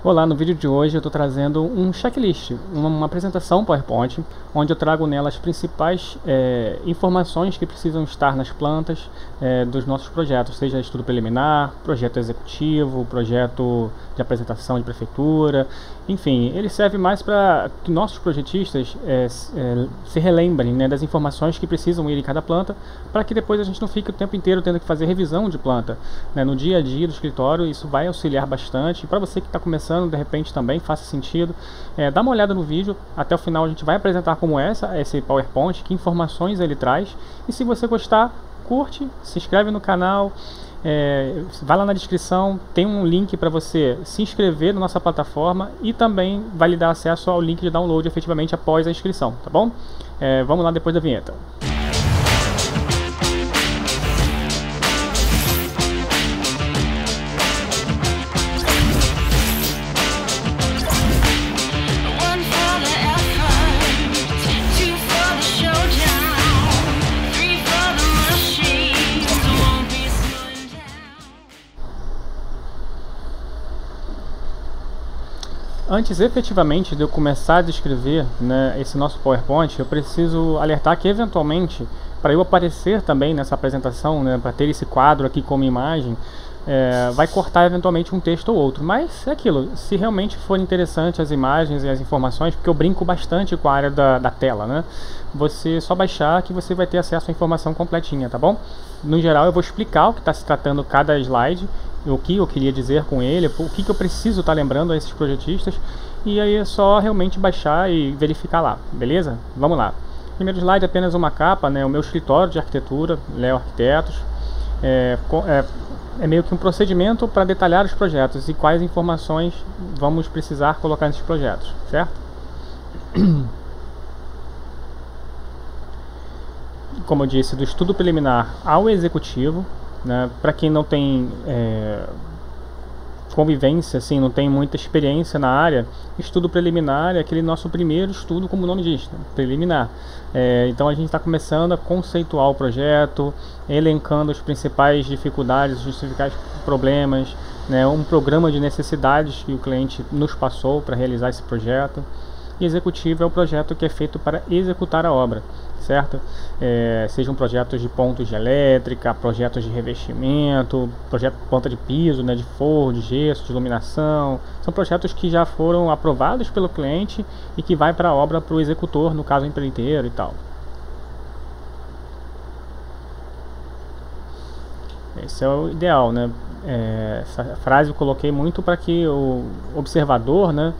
Olá, no vídeo de hoje eu estou trazendo um checklist, uma apresentação PowerPoint, onde eu trago nela as principais informações que precisam estar nas plantas dos nossos projetos, seja estudo preliminar, projeto executivo, projeto de apresentação de prefeitura, enfim, ele serve mais para que nossos projetistas se relembrem, né, das informações que precisam ir em cada planta, para que depois a gente não fique o tempo inteiro tendo que fazer revisão de planta, né, no dia a dia do escritório. Isso vai auxiliar bastante. Para você que está começando, de repente também faça sentido, dá uma olhada no vídeo. Até o final a gente vai apresentar como esse PowerPoint, que informações ele traz, e se você gostar, curte, se inscreve no canal, vai lá na descrição, tem um link para você se inscrever na nossa plataforma e também vai lhe dar acesso ao link de download efetivamente após a inscrição, tá bom? Vamos lá depois da vinheta. Antes efetivamente de eu começar a descrever, né, esse nosso PowerPoint, eu preciso alertar que eventualmente, para eu aparecer também nessa apresentação, né, para ter esse quadro aqui como imagem, vai cortar eventualmente um texto ou outro. Mas é aquilo, se realmente for interessante as imagens e as informações, porque eu brinco bastante com a área da tela, né, você só baixar que você vai ter acesso à informação completinha, tá bom? No geral eu vou explicar o que está se tratando cada slide, o que eu queria dizer com ele, o que eu preciso estar lembrando a esses projetistas, e aí é só realmente baixar e verificar lá, beleza? Vamos lá. Primeiro slide, apenas uma capa, né? O meu escritório de arquitetura, Leo Arquitetos, é meio que um procedimento para detalhar os projetos e quais informações vamos precisar colocar nesses projetos, certo? Como eu disse, do estudo preliminar ao executivo, né, para quem não tem convivência, assim, não tem muita experiência na área, estudo preliminar é aquele nosso primeiro estudo, como o nome diz, né, preliminar. Então a gente está começando a conceituar o projeto, elencando as principais dificuldades, os principais problemas, né, um programa de necessidades que o cliente nos passou para realizar esse projeto. E executivo é o projeto que é feito para executar a obra, certo? Sejam projetos de pontos de elétrica, projetos de revestimento, projeto de ponta de piso, né, de forro, de gesso, de iluminação. São projetos que já foram aprovados pelo cliente e que vai para a obra, para o executor, no caso o empreiteiro e tal. Esse é o ideal, né? Essa frase eu coloquei muito para que o observador, né,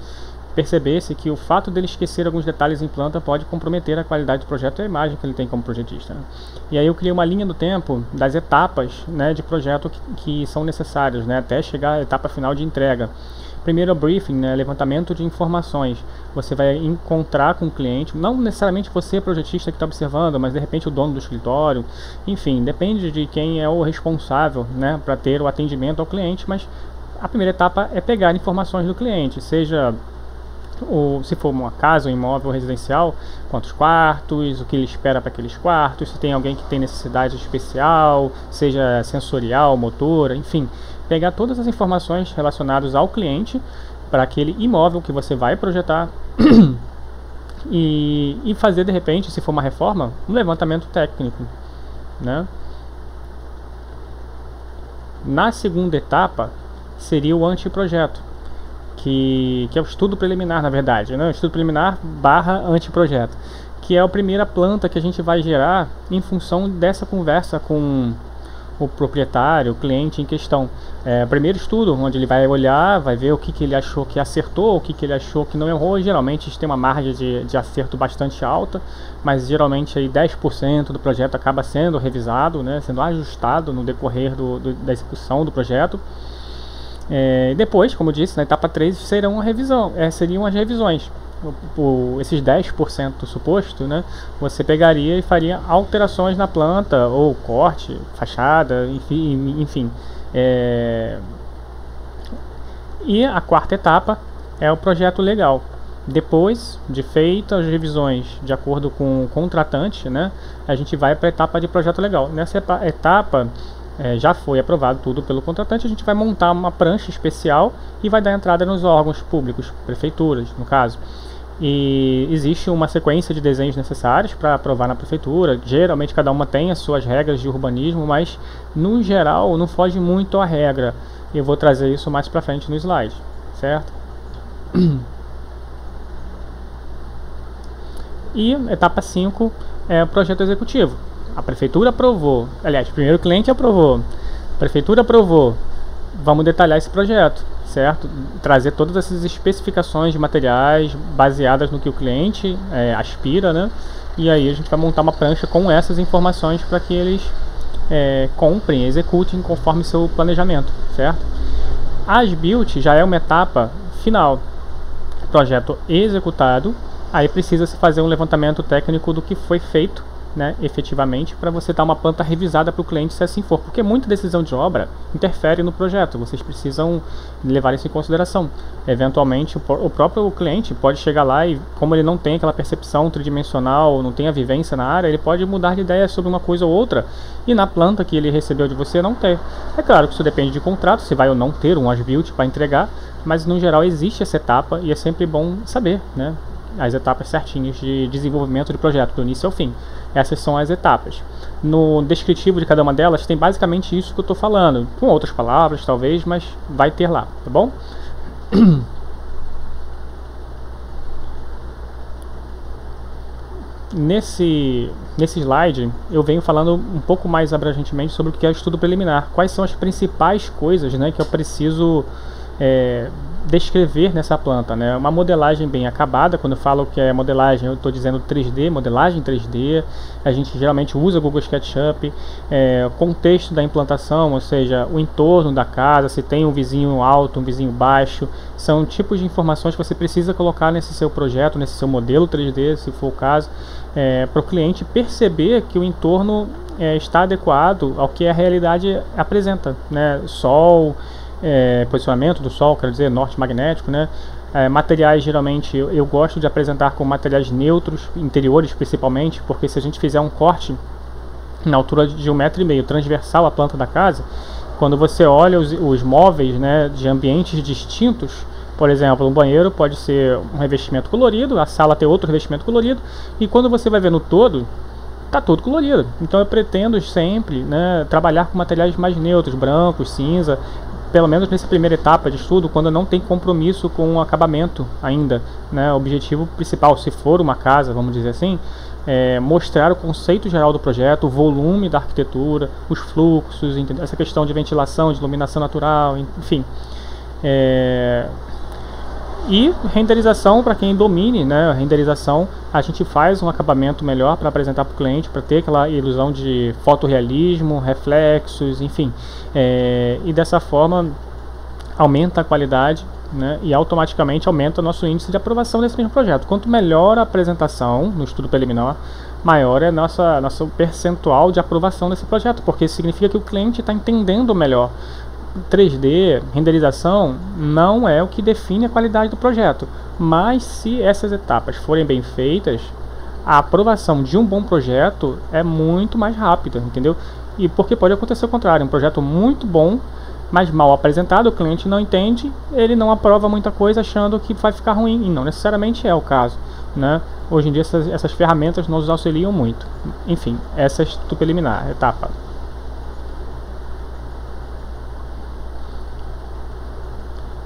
percebesse que o fato dele esquecer alguns detalhes em planta pode comprometer a qualidade do projeto e a imagem que ele tem como projetista, né? E aí eu criei uma linha do tempo das etapas, né, de projeto que são necessárias, né, até chegar à etapa final de entrega. Primeiro é o briefing, né, levantamento de informações. Você vai encontrar com o cliente, não necessariamente você, projetista, que está observando, mas de repente o dono do escritório, enfim, depende de quem é o responsável, né, para ter o atendimento ao cliente, mas a primeira etapa é pegar informações do cliente, seja se for uma casa, um imóvel residencial, quantos quartos, o que ele espera para aqueles quartos, se tem alguém que tem necessidade especial, seja sensorial, motora, enfim, pegar todas as informações relacionadas ao cliente para aquele imóvel que você vai projetar e fazer, de repente, se for uma reforma, um levantamento técnico, né? Na segunda etapa seria o anteprojeto, que é o estudo preliminar, na verdade, né? O estudo preliminar / anteprojeto, que é a primeira planta que a gente vai gerar em função dessa conversa com o proprietário, o cliente em questão. O primeiro estudo, onde ele vai olhar, vai ver o que ele achou que acertou, o que ele achou que não errou. Geralmente a gente tem uma margem de acerto bastante alta, mas geralmente aí 10% do projeto acaba sendo revisado, né? Sendo ajustado no decorrer da execução do projeto. Depois, como eu disse, na etapa 3 seriam as revisões. Esses 10% do suposto, né, você pegaria e faria alterações na planta, ou corte, fachada, enfim. E a quarta etapa é o projeto legal. Depois de feitas as revisões de acordo com o contratante, né, a gente vai para a etapa de projeto legal. Nessa etapa já foi aprovado tudo pelo contratante, a gente vai montar uma prancha especial e vai dar entrada nos órgãos públicos, prefeituras, no caso. E existe uma sequência de desenhos necessários para aprovar na prefeitura. Geralmente cada uma tem as suas regras de urbanismo, mas no geral não foge muito à regra. Eu vou trazer isso mais para frente no slide, certo? E etapa 5 é o projeto executivo. A prefeitura aprovou, aliás, primeiro o cliente aprovou, a prefeitura aprovou. Vamos detalhar esse projeto, certo? Trazer todas essas especificações de materiais baseadas no que o cliente aspira, né? E aí a gente vai montar uma prancha com essas informações para que eles comprem, executem conforme seu planejamento, certo? A As-Built já é uma etapa final. Projeto executado, aí precisa se fazer um levantamento técnico do que foi feito, né, efetivamente, para você dar uma planta revisada para o cliente, se assim for, porque muita decisão de obra interfere no projeto, vocês precisam levar isso em consideração. Eventualmente o próprio cliente pode chegar lá e, como ele não tem aquela percepção tridimensional, não tem a vivência na área, ele pode mudar de ideia sobre uma coisa ou outra e na planta que ele recebeu de você não ter. É claro que isso depende de contrato, se vai ou não ter um As-Built para entregar, mas no geral existe essa etapa e é sempre bom saber, né, as etapas certinhas de desenvolvimento de projeto, do início ao fim. Essas são as etapas. No descritivo de cada uma delas tem basicamente isso que eu estou falando, com outras palavras talvez, mas vai ter lá, tá bom? Nesse slide eu venho falando um pouco mais abrangentemente sobre o que é o estudo preliminar, quais são as principais coisas, né, que eu preciso descrever nessa planta, né? Uma modelagem bem acabada. Quando eu falo que é modelagem, eu estou dizendo 3D, modelagem 3D. A gente geralmente usa o Google SketchUp. Contexto da implantação, ou seja, o entorno da casa, se tem um vizinho alto, um vizinho baixo, são tipos de informações que você precisa colocar nesse seu projeto, nesse seu modelo 3D, se for o caso, para o cliente perceber que o entorno está adequado ao que a realidade apresenta, né? Sol, posicionamento do Sol, quero dizer, norte magnético, né? Materiais, geralmente, eu gosto de apresentar com materiais neutros, interiores principalmente, porque se a gente fizer um corte na altura de 1,5 m, transversal à planta da casa, quando você olha os móveis, né, de ambientes distintos, por exemplo, um banheiro pode ser um revestimento colorido, a sala ter outro revestimento colorido, e quando você vai ver no todo, tá todo colorido. Então eu pretendo sempre, né, trabalhar com materiais mais neutros, brancos, cinza, pelo menos nessa primeira etapa de estudo, quando não tem compromisso com o acabamento ainda, né? O objetivo principal, se for uma casa, vamos dizer assim, é mostrar o conceito geral do projeto, o volume da arquitetura, os fluxos, entendeu? Essa questão de ventilação, de iluminação natural, enfim. E renderização, para quem domine, né, a renderização, a gente faz um acabamento melhor para apresentar para o cliente, para ter aquela ilusão de fotorrealismo, reflexos, enfim. E dessa forma aumenta a qualidade, né, e automaticamente aumenta o nosso índice de aprovação desse mesmo projeto. Quanto melhor a apresentação no estudo preliminar, maior é nosso percentual de aprovação desse projeto, porque isso significa que o cliente está entendendo melhor. 3D, renderização, não é o que define a qualidade do projeto, mas se essas etapas forem bem feitas, a aprovação de um bom projeto é muito mais rápida, entendeu? E porque pode acontecer o contrário, um projeto muito bom, mas mal apresentado, o cliente não entende, ele não aprova muita coisa achando que vai ficar ruim, e não necessariamente é o caso, né? Hoje em dia essas ferramentas nos auxiliam muito. Enfim, essa é a estudo preliminar, etapa.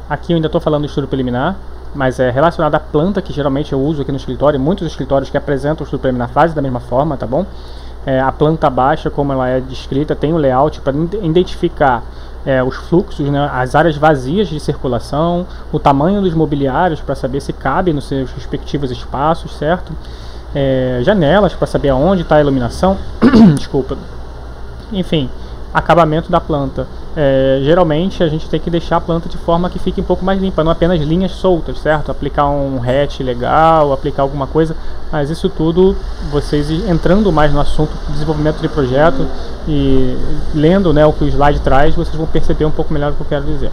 Aqui eu ainda estou falando do estudo preliminar, mas é relacionado à planta, que geralmente eu uso aqui no escritório. Muitos escritórios que apresentam o estudo preliminar fazem da mesma forma, tá bom? A planta baixa, como ela é descrita, tem um layout para identificar os fluxos, né, as áreas vazias de circulação, o tamanho dos mobiliários para saber se cabe nos seus respectivos espaços, certo? Janelas para saber aonde está a iluminação, desculpa. Enfim, acabamento da planta. Geralmente a gente tem que deixar a planta de forma que fique um pouco mais limpa, não apenas linhas soltas, certo? Aplicar um hatch legal, aplicar alguma coisa, mas isso tudo, vocês entrando mais no assunto do desenvolvimento de projeto e lendo, né, o que o slide traz, vocês vão perceber um pouco melhor o que eu quero dizer.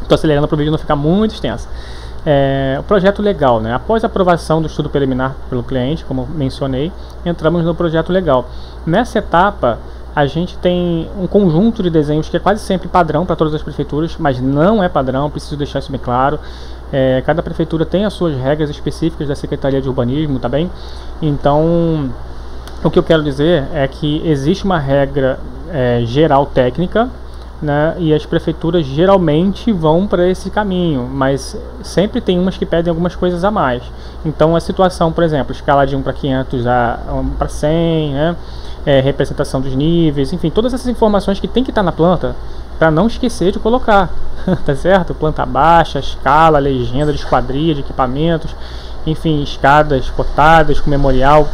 Estou acelerando para o vídeo não ficar muito extenso. O projeto legal, né? Após a aprovação do estudo preliminar pelo cliente, como mencionei, entramos no projeto legal. Nessa etapa, a gente tem um conjunto de desenhos que é quase sempre padrão para todas as prefeituras, mas não é padrão, preciso deixar isso bem claro. Cada prefeitura tem as suas regras específicas da Secretaria de Urbanismo, tá bem? Então, o que eu quero dizer é que existe uma regra geral técnica, né, e as prefeituras geralmente vão para esse caminho, mas sempre tem umas que pedem algumas coisas a mais. Então a situação, por exemplo, escala de 1 para 500 para 100, né, representação dos níveis, enfim, todas essas informações que tem que estar na planta, para não esquecer de colocar, tá certo? Planta baixa, escala, legenda de esquadria, de equipamentos, enfim, escadas cotadas com memorial,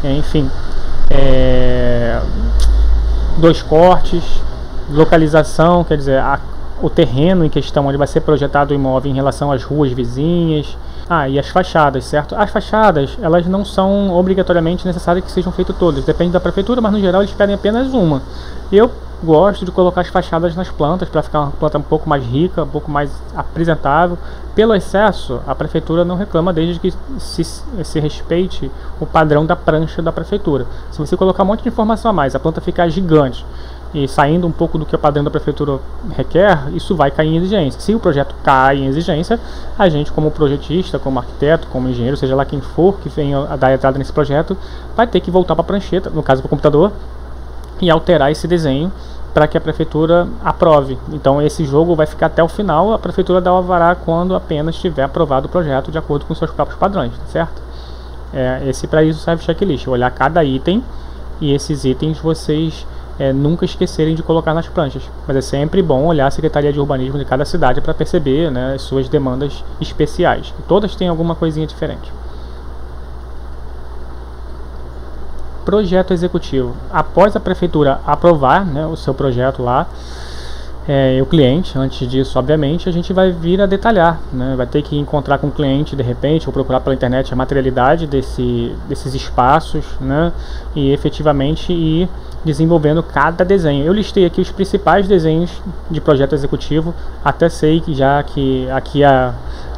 enfim, 2 cortes, localização, quer dizer, o terreno em questão onde vai ser projetado o imóvel em relação às ruas vizinhas. E as fachadas, certo? As fachadas, elas não são obrigatoriamente necessárias que sejam feitas todas, depende da prefeitura, mas no geral eles pedem apenas uma. Eu gosto de colocar as fachadas nas plantas para ficar uma planta um pouco mais rica, um pouco mais apresentável. Pelo excesso, a prefeitura não reclama, desde que se respeite o padrão da prancha da prefeitura. Se você colocar um monte de informação a mais, a planta ficar gigante e saindo um pouco do que o padrão da prefeitura requer, isso vai cair em exigência. Se o projeto cai em exigência, a gente, como projetista, como arquiteto, como engenheiro, seja lá quem for que venha a dar entrada nesse projeto, vai ter que voltar para a prancheta, no caso para o computador, e alterar esse desenho para que a prefeitura aprove. Então esse jogo vai ficar até o final, a prefeitura dá o alvará quando apenas tiver aprovado o projeto de acordo com seus próprios padrões, certo? Para isso serve o checklist, olhar cada item, e esses itens vocês nunca esquecerem de colocar nas pranchas. Mas é sempre bom olhar a Secretaria de Urbanismo de cada cidade para perceber, né, as suas demandas especiais. Todas têm alguma coisinha diferente. Projeto executivo. Após a prefeitura aprovar, né, o seu projeto lá, o cliente, antes disso, obviamente, a gente vai vir a detalhar, né? Vai ter que encontrar com o cliente de repente, ou procurar pela internet a materialidade desses espaços, né? E efetivamente ir desenvolvendo cada desenho. Eu listei aqui os principais desenhos de projeto executivo, até sei que aqui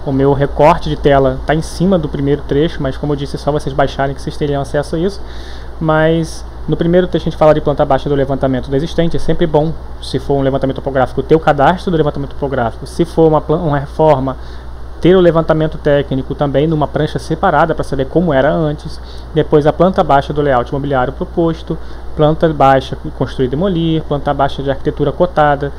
o meu recorte de tela está em cima do primeiro trecho, mas como eu disse, é só vocês baixarem que vocês teriam acesso a isso. Mas no primeiro trecho a gente fala de planta baixa do levantamento do existente. É sempre bom, se for um levantamento topográfico, ter o cadastro do levantamento topográfico. Se for uma reforma, ter o levantamento técnico também numa prancha separada para saber como era antes. Depois a planta baixa do layout imobiliário proposto, planta baixa construir e demolir, planta baixa de arquitetura cotada.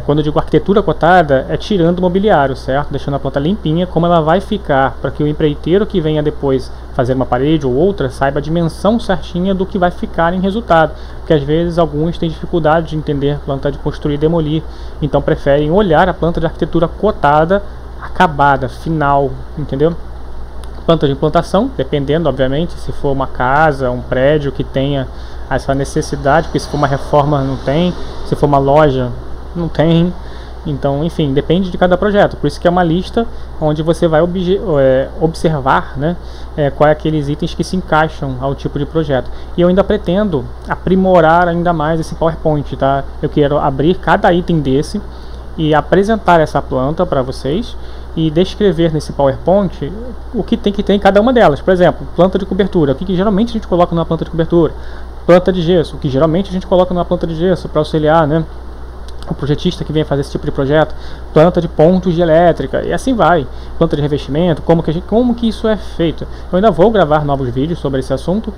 Quando eu digo arquitetura cotada, é tirando o mobiliário, certo? Deixando a planta limpinha, como ela vai ficar, para que o empreiteiro que venha depois fazer uma parede ou outra saiba a dimensão certinha do que vai ficar em resultado, porque às vezes alguns têm dificuldade de entender planta de construir e demolir, então preferem olhar a planta de arquitetura cotada, acabada, final, entendeu? Planta de implantação, dependendo, obviamente, se for uma casa, um prédio que tenha essa necessidade, porque se for uma reforma não tem, se for uma loja não tem, então, enfim, depende de cada projeto. Por isso que é uma lista onde você vai observar, né, quais aqueles itens que se encaixam ao tipo de projeto. E eu ainda pretendo aprimorar ainda mais esse PowerPoint, tá? Eu quero abrir cada item desse e apresentar essa planta para vocês e descrever nesse PowerPoint o que tem que ter em cada uma delas. Por exemplo, planta de cobertura, o que geralmente a gente coloca numa planta de cobertura. Planta de gesso, o que geralmente a gente coloca numa planta de gesso para auxiliar, né, o projetista que vem fazer esse tipo de projeto. Planta de pontos de elétrica, e assim vai. Planta de revestimento, como que isso é feito. Eu ainda vou gravar novos vídeos sobre esse assunto.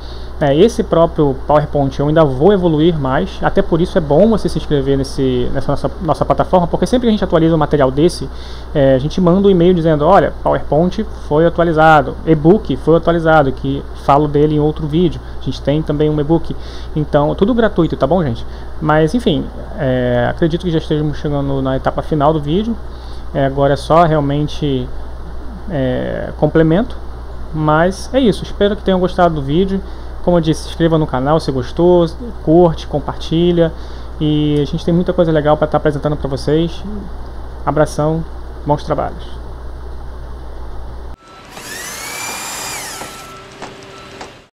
Esse próprio PowerPoint eu ainda vou evoluir mais, até por isso é bom você se inscrever nessa nossa plataforma, porque sempre que a gente atualiza um material desse, a gente manda um e-mail dizendo, olha, PowerPoint foi atualizado, e-book foi atualizado, que falo dele em outro vídeo. A gente tem também um e-book, então tudo gratuito, tá bom, gente? Mas enfim, acredito que já estejamos chegando na etapa final do vídeo. Agora é só realmente complemento, mas é isso. Espero que tenham gostado do vídeo. Como eu disse, se inscreva no canal se gostou, curte, compartilha, e a gente tem muita coisa legal para estar apresentando para vocês. Abração, bons trabalhos.